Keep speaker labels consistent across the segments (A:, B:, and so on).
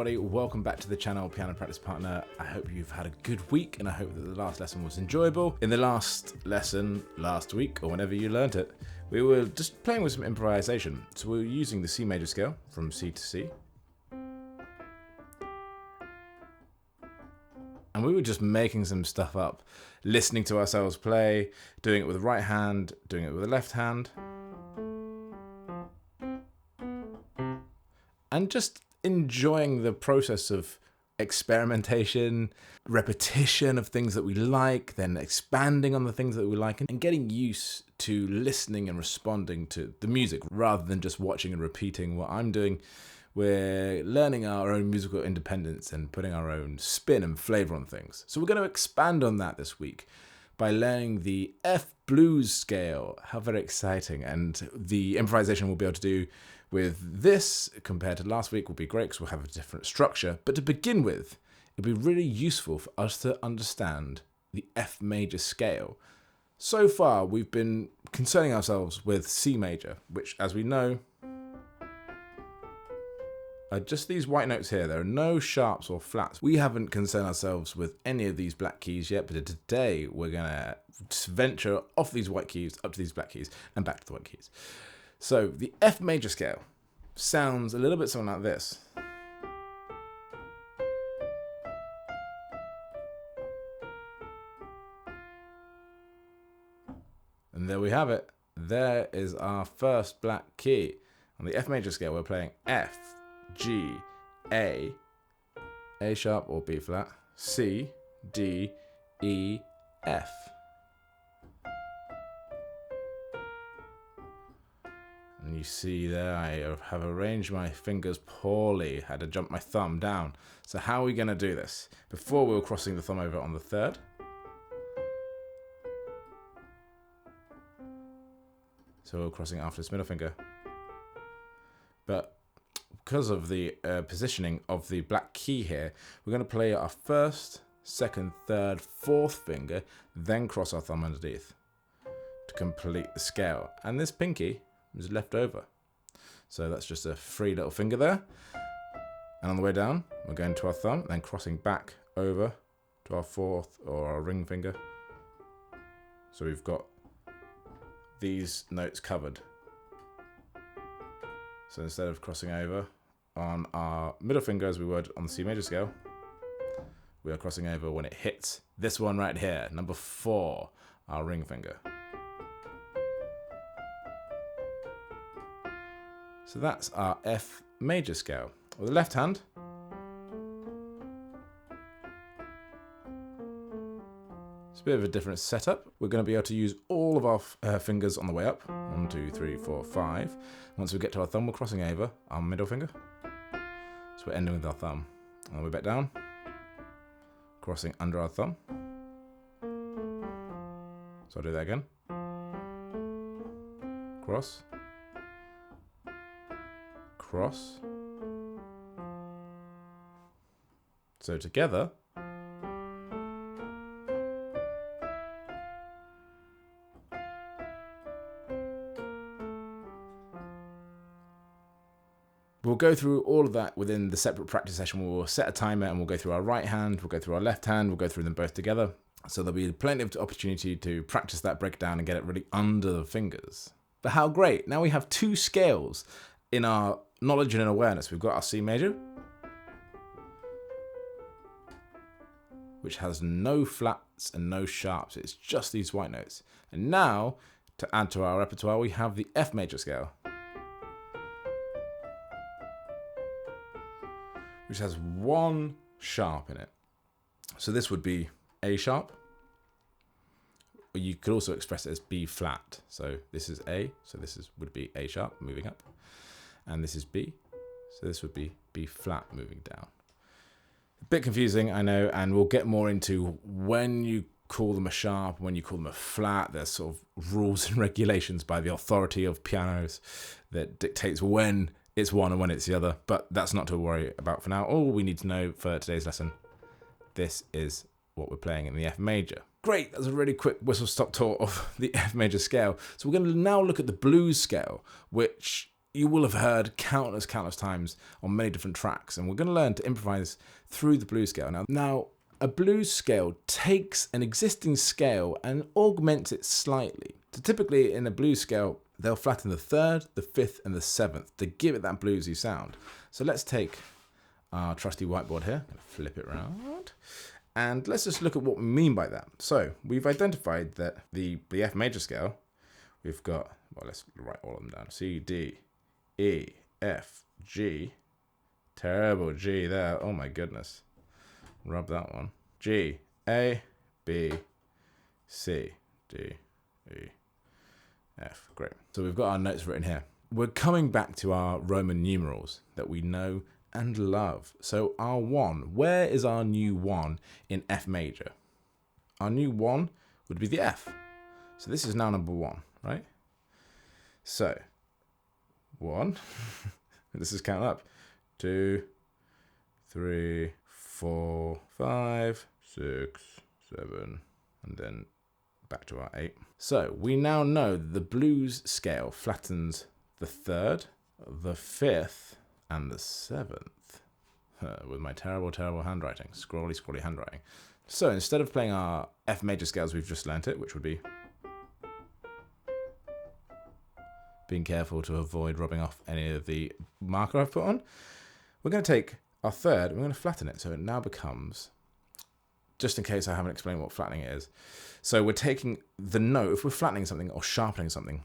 A: everybody, welcome back to the channel, Piano Practice Partner. I hope you've had a good week and I hope that the last lesson was enjoyable. In the last lesson, last week, or whenever you learnt it, we were just playing with some improvisation. So we were using the C major scale from C to C. And we were just making some stuff up, listening to ourselves play, doing it with the right hand, doing it with the left hand. And just enjoying the process of experimentation, repetition of things that we like, then expanding on the things that we like, and getting used to listening and responding to the music rather than just watching and repeating what I'm doing. We're learning our own musical independence and putting our own spin and flavor on things. So we're going to expand on that this week by learning the F blues scale. How very exciting. And the improvisation we'll be able to do with this compared to last week will be great because we'll have a different structure. But to begin with, it'll be really useful for us to understand the F major scale. So far, we've been concerning ourselves with C major, which, as we know, are just these white notes here. There are no sharps or flats. We haven't concerned ourselves with any of these black keys yet, but today we're going to venture off these white keys up to these black keys and back to the white keys. So the F major scale sounds a little bit something like this. And there we have it. There is our first black key. On the F major scale, we're playing F, G, A sharp or B flat, C, D, E, F. And you see there, I have arranged my fingers poorly, had to jump my thumb down. So how are we going to do this? Before we were crossing the thumb over on the third. So we're crossing after this middle finger. But because of the positioning of the black key here, we're going to play our first, second, third, fourth finger, then cross our thumb underneath to complete the scale. And this pinky is left over. So that's just a free little finger there. And on the way down, we're going to our thumb, then crossing back over to our fourth or our ring finger. So we've got these notes covered. So instead of crossing over on our middle finger as we would on the C major scale, we are crossing over when it hits this one right here, number 4, our ring finger. So that's our F major scale. With the left hand, it's a bit of a different setup. We're going to be able to use all of our fingers on the way up. 1, 2, 3, 4, 5. Once we get to our thumb, we're crossing over our middle finger. So we're ending with our thumb. On the way back down, crossing under our thumb. So I'll do that again. Cross. Cross. So together, we'll go through all of that within the separate practice session. We'll set a timer and we'll go through our right hand, we'll go through our left hand, we'll go through them both together. So there'll be plenty of opportunity to practice that breakdown and get it really under the fingers. But how great! Now we have 2 scales in our knowledge and awareness. We've got our C major, which has no flats and no sharps. It's just these white notes. And now, to add to our repertoire, we have the F major scale, which has 1 sharp in it. So this would be A sharp. Or you could also express it as B flat. So this is A, so would be A sharp moving up. And this is B, so this would be B flat moving down. A bit confusing, I know, and we'll get more into when you call them a sharp, when you call them a flat. There's sort of rules and regulations by the authority of pianos that dictates when it's one and when it's the other, but that's not to worry about for now. All we need to know for today's lesson, this is what we're playing in the F major. Great, that's a really quick whistle-stop tour of the F major scale. So we're going to now look at the blues scale, which you will have heard countless times on many different tracks, and we're going to learn to improvise through the blues scale. Now, a blues scale takes an existing scale and augments it slightly. So typically in a blues scale, they'll flatten the third, the fifth, and the seventh to give it that bluesy sound. So let's take our trusty whiteboard here, flip it around, and let's just look at what we mean by that. So we've identified that the F major scale, we've got, well, let's write all of them down. C, D, E, F, G. Terrible G there. Oh my goodness. Rub that one. G, A, B, C, D, E, F. Great. So we've got our notes written here. We're coming back to our Roman numerals that we know and love. So our 1, where is our new 1 in F major? Our new 1 would be the F. So this is now number 1, right? So 1, this is count up. 2, 3, 4, 5, 6, 7, and then back to our 8. So we now know the blues scale flattens the third, the fifth, and the seventh. With my terrible handwriting, scrawly handwriting. So instead of playing our F major scales, we've just learnt it, which would be, being careful to avoid rubbing off any of the marker I've put on, we're going to take our third and we're going to flatten it. So it now becomes, just in case I haven't explained what flattening is. So we're taking the note, if we're flattening something or sharpening something,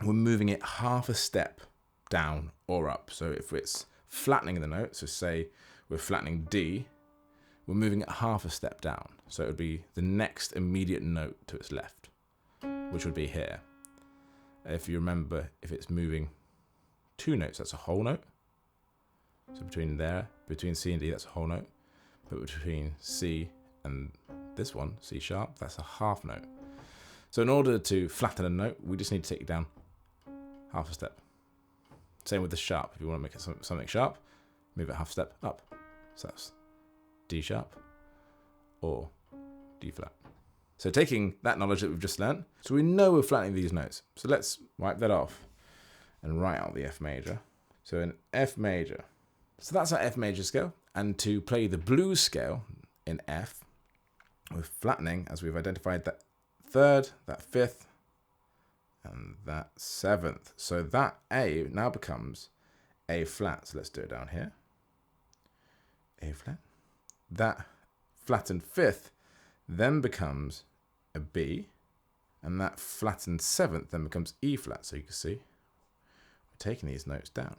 A: we're moving it half a step down or up. So if it's flattening the note, so say we're flattening D, we're moving it half a step down. So it would be the next immediate note to its left, which would be here. If you remember, if it's moving 2 notes, that's a whole note. So between C and D, that's a whole note. But between C and this one, C sharp, that's a half note. So in order to flatten a note, we just need to take it down half a step. Same with the sharp. If you want to make it something sharp, move it half a step up. So that's D sharp or D flat. So taking that knowledge that we've just learnt, so we know we're flattening these notes. So let's wipe that off and write out the F major. So an F major. So that's our F major scale. And to play the blues scale in F, we're flattening, as we've identified, that third, that fifth, and that seventh. So that A now becomes A flat. So let's do it down here. A flat. That flattened fifth then becomes a B, and that flattened seventh then becomes E flat. So you can see we're taking these notes down,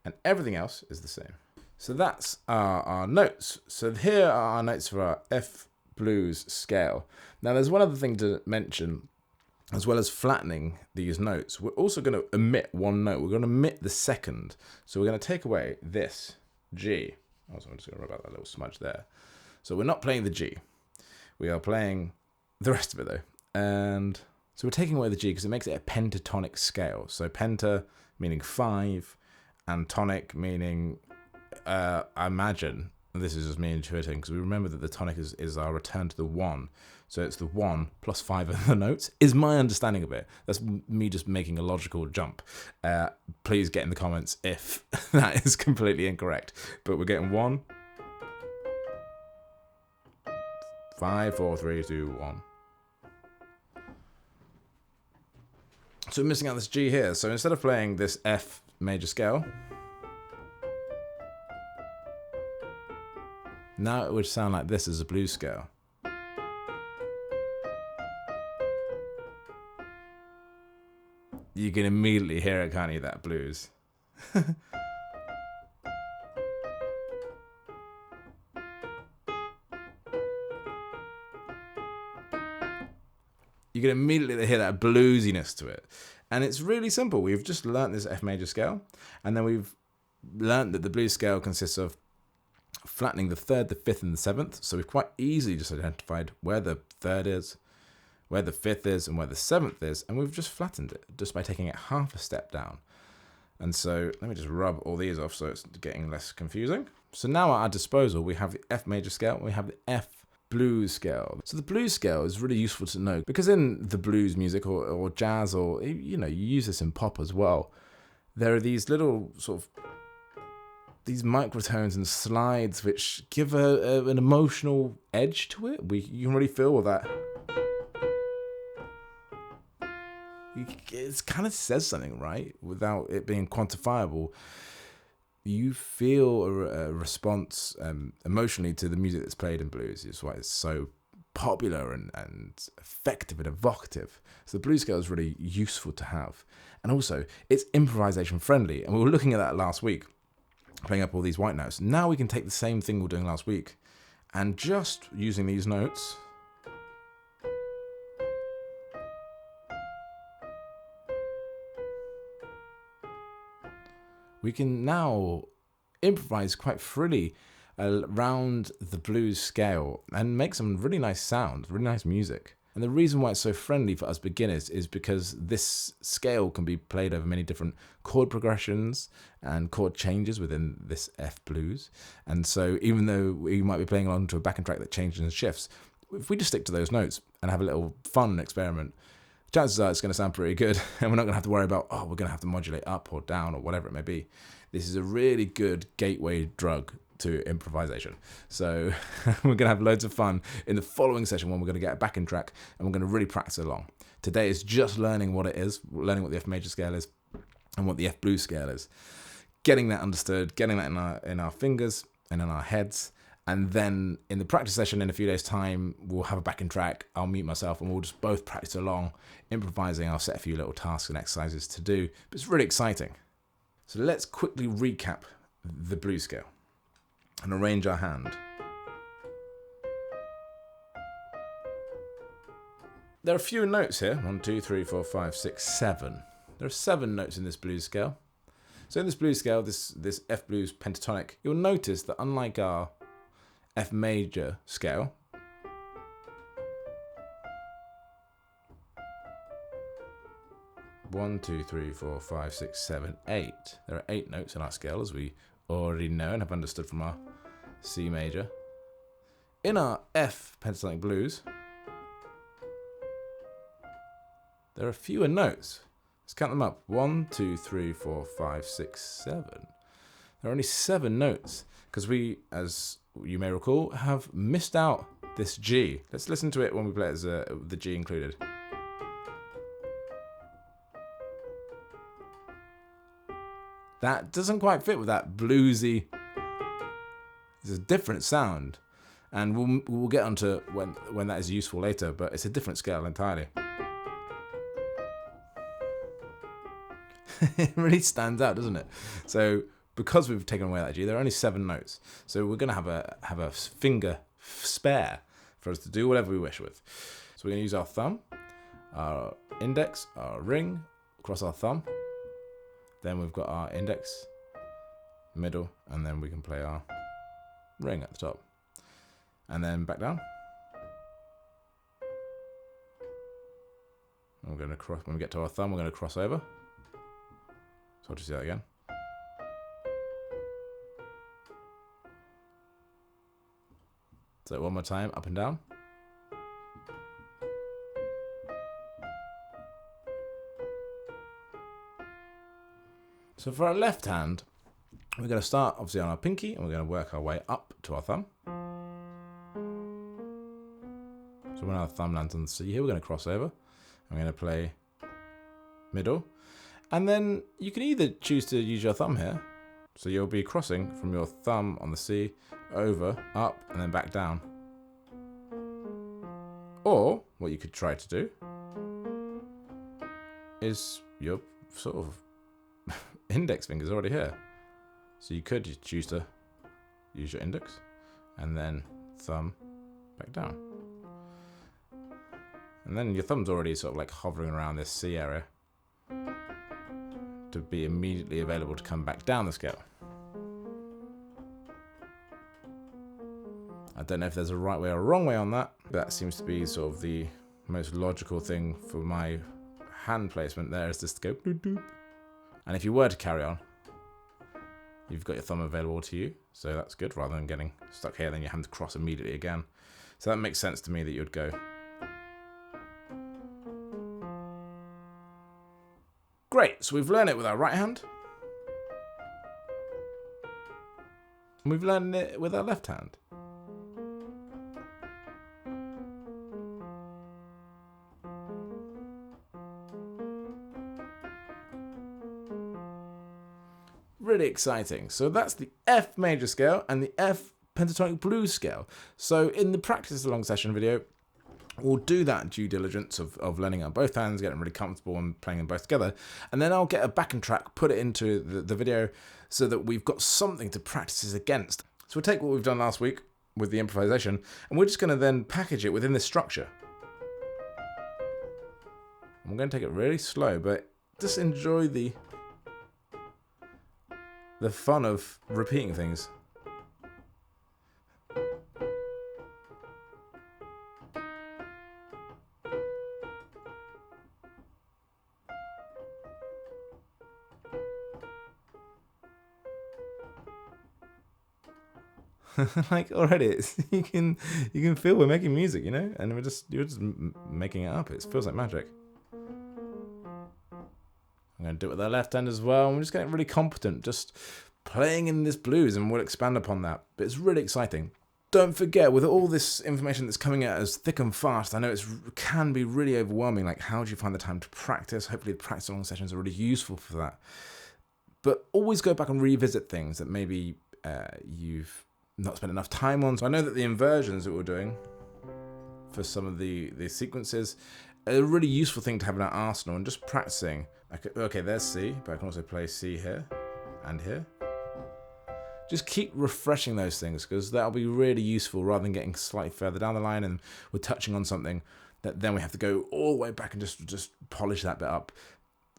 A: and everything else is the same. So that's our notes. So here are our notes for our F blues scale. Now there's one other thing to mention. As well as flattening these notes, we're also going to omit one note. We're going to omit the second. So we're going to take away this G. Also, I'm just going to rub out that little smudge there. So we're not playing the G. We are playing the rest of it though. And so we're taking away the G because it makes it a pentatonic scale. So penta meaning 5 and tonic meaning, I imagine, and this is just me intuiting, because we remember that the tonic is our return to the 1. So it's the 1 plus 5 of the notes, is my understanding of it. That's me just making a logical jump. Please get in the comments if that is completely incorrect. But we're getting 1, 5, 4, 3, 2, 1. So we're missing out this G here. So instead of playing this F major scale, now it would sound like this as a blues scale. You can immediately hear it, can't you, that blues? You can immediately hear that bluesiness to it. And it's really simple. We've just learnt this F major scale, and then we've learnt that the blues scale consists of flattening the third, the fifth, and the seventh. So we've quite easily just identified where the third is, where the fifth is, and where the seventh is, and we've just flattened it just by taking it half a step down. And so let me just rub all these off so it's getting less confusing. So now at our disposal, we have the F major scale, and we have the F blues scale. So the blues scale is really useful to know because in the blues music or jazz, or you use this in pop as well, there are these little sort of these microtones and slides which give an emotional edge to it. You can really feel that. It kind of says something, right? Without it being quantifiable. You feel a response emotionally to the music that's played in blues. It's why it's so popular and effective and evocative. So the blues scale is really useful to have. And also, it's improvisation friendly. And we were looking at that last week, playing up all these white notes. Now we can take the same thing we were doing last week and just using these notes, we can now improvise quite freely around the blues scale and make some really nice sound, really nice music. And the reason why it's so friendly for us beginners is because this scale can be played over many different chord progressions and chord changes within this F blues. And so even though we might be playing along to a backing track that changes and shifts, if we just stick to those notes and have a little fun experiment, chances are it's going to sound pretty good, and we're not going to have to worry about, we're going to have to modulate up or down or whatever it may be. This is a really good gateway drug to improvisation. So we're going to have loads of fun in the following session when we're going to get a backing track and we're going to really practice along. Today is just learning what it is, learning what the F major scale is and what the F blues scale is. Getting that understood, getting that in our fingers and in our heads. And then in the practice session in a few days' time, we'll have a backing track. I'll meet myself and we'll just both practice along, improvising. I'll set a few little tasks and exercises to do. But it's really exciting. So let's quickly recap the blues scale and arrange our hand. There are a few notes here. 1, 2, 3, 4, 5, 6, 7. There are 7 notes in this blues scale. So in this blues scale, this F blues pentatonic, you'll notice that unlike our F major scale, one, 2, 3, 4, 5, 6, 7, 8. There are 8 notes in our scale, as we already know and have understood from our C major. In our F pentatonic blues, there are fewer notes. Let's count them up. 1, 2, 3, 4, 5, 6, 7. There are only 7 notes because we, as you may recall, have missed out this G. Let's listen to it when we play it as the G included. That doesn't quite fit with that bluesy. It's a different sound, and we'll get onto when that is useful later. But it's a different scale entirely. It really stands out, doesn't it? So because we've taken away that G, there are only 7 notes. So we're going to have a finger spare for us to do whatever we wish with. So we're going to use our thumb, our index, our ring, across our thumb. Then we've got our index, middle, and then we can play our ring at the top. And then back down. And we're going to cross, when we get to our thumb, we're going to cross over. So I'll just do that again. So one more time, up and down. So for our left hand, we're going to start obviously on our pinky and we're going to work our way up to our thumb. So when our thumb lands on the C here, we're going to cross over. I'm going to play middle. And then you can either choose to use your thumb here. So you'll be crossing from your thumb on the C over, up, and then back down. Or what you could try to do is your sort of index finger's already here. So you could choose to use your index and then thumb back down. And then your thumb's already sort of like hovering around this C area to be immediately available to come back down the scale. I don't know if there's a right way or a wrong way on that. That seems to be sort of the most logical thing for my hand placement there, is just to go doop doop. And if you were to carry on, you've got your thumb available to you, so that's good, rather than getting stuck here, then your hand to cross immediately again. So that makes sense to me that you would go. Great, so we've learned it with our right hand. And we've learned it with our left hand. Really exciting. So that's the F major scale and the F pentatonic blues scale. So in the practice along session video, we'll do that due diligence of learning on both hands, getting really comfortable and playing them both together. And then I'll get a backing track, put it into the video so that we've got something to practice this against. So we'll take what we've done last week with the improvisation, and we're just going to then package it within this structure. I'm going to take it really slow, but just enjoy the fun of repeating things. Like already, you can feel we're making music, you know, and you're just making it up. It feels like magic. I'm going to do it with our left hand as well. I'm just getting really competent, just playing in this blues, and we'll expand upon that. But it's really exciting. Don't forget, with all this information that's coming at us thick and fast, I know it can be really overwhelming. Like, how do you find the time to practice? Hopefully the practice along sessions are really useful for that. But always go back and revisit things that maybe you've not spent enough time on. So I know that the inversions that we're doing for some of the sequences are a really useful thing to have in our arsenal, and just practicing. Okay, there's C, but I can also play C here and here. Just keep refreshing those things, because that'll be really useful rather than getting slightly further down the line and we're touching on something that then we have to go all the way back and just polish that bit up.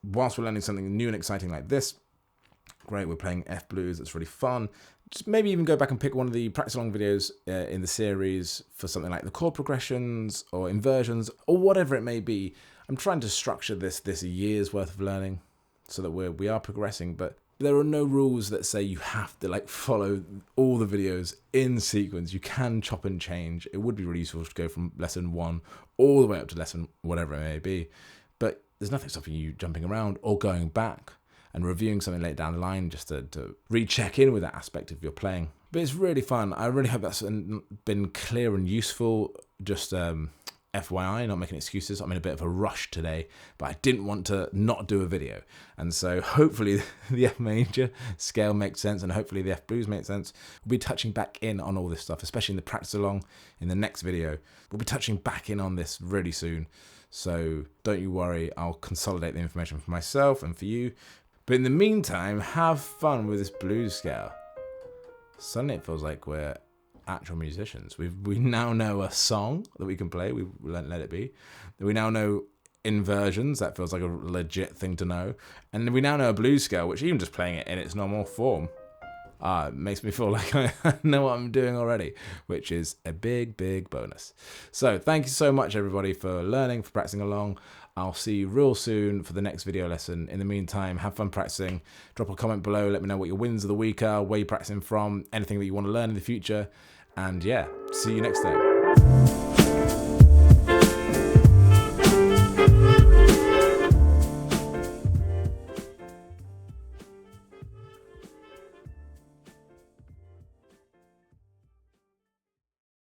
A: Whilst we're learning something new and exciting like this, great, we're playing F blues, it's really fun. Just maybe even go back and pick one of the practice along videos in the series for something like the chord progressions or inversions or whatever it may be. I'm trying to structure this a year's worth of learning so that we are progressing, but there are no rules that say you have to like follow all the videos in sequence. You can chop and change. It would be really useful to go from lesson 1 all the way up to lesson whatever it may be, but there's nothing stopping you jumping around or going back and reviewing something later down the line just to recheck in with that aspect of your playing. But it's really fun. I really hope that's been clear and useful. Just FYI, not making excuses. I'm in a bit of a rush today, but I didn't want to not do a video. And so hopefully the F major scale makes sense, and hopefully the F blues makes sense. We'll be touching back in on all this stuff, especially in the practice along in the next video. We'll be touching back in on this really soon. So don't you worry, I'll consolidate the information for myself and for you. But in the meantime, have fun with this blues scale. Suddenly it feels like we're actual musicians. We now know a song that we can play. We let it be. We now know inversions. That feels like a legit thing to know. And we now know a blues scale, which even just playing it in its normal form makes me feel like I know what I'm doing already, which is a big, big bonus. So thank you so much, everybody, for learning, for practicing along. I'll see you real soon for the next video lesson. In the meantime, have fun practicing. Drop a comment below. Let me know what your wins of the week are, where you're practicing from, anything that you want to learn in the future. And yeah, see you next time.